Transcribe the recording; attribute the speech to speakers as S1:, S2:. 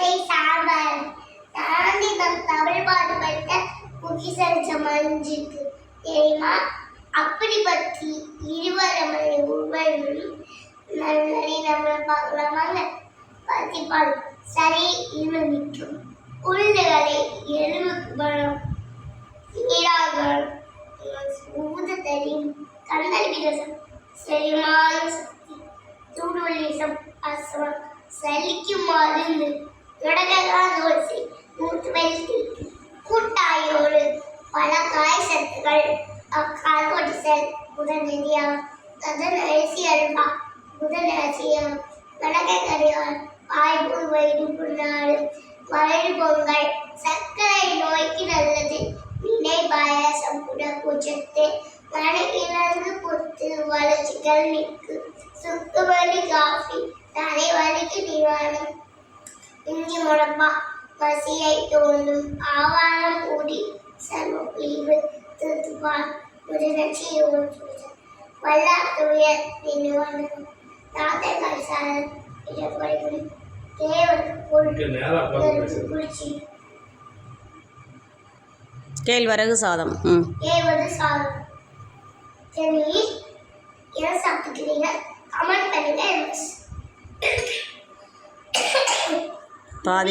S1: தோசை சாம்பார் தாண்டி நம் தமிழ் பாடுபட்ட முக்கிசரிச்ச மஞ்சுக்கு தெரியுமா? அப்படி பற்றி இருவரமனை உருவர்களும் நல்லடி நம்மளை பார்க்கலாமாங்க. பத்திப்பால் சரி இரு நிற்கும் உள்ளுகளை எலும்புக்கு பலம் நீராகள் ஊதத்தறியும் கண்ணல் விரசம் செரிமான சக்தி தூடுவலிசம் அசமம் சலிக்கும் மருந்து தொடக்கலாம் தோசை மூத்து வெள்ளி கூட்டாயோடு பல காய் சத்துக்கள் அக்கார்போட்டிசல் உடனடியாக அதன் அரிசி அல்வா உடல் அரிசியம் வடகை கரியால் வாய்ப்பு வயிறு புண்ணாடு வயிறு பொங்கல் சர்க்கரை நோய்க்கு நல்லது வினை பாயாசம் குடக்கூச்சத்து மனைவிலிருந்து பொத்து வளர்ச்சிகள் நிற்கு சுக்குமணி காஃபி தலை வலிக்கு நிவாரணம் இஞ்சி முடப்பா பசியை தோன்றும் ஆவாரம் கூடி சர்வப்பிழிவு திருத்துப்பால் முதிர்ச்சி வல்லாத்துயர் நிறுவனம் தாத்தை கல்சாரன் இடப்படைகள் குளிர்ச்சி
S2: கேழ்வரகு சாதம்.
S1: கேழ்வரகு சாதம். சரி, என்ன சாப்பிட்டுக்கிறீங்க? கமெண்ட் பண்ணுங்க.
S2: பாதி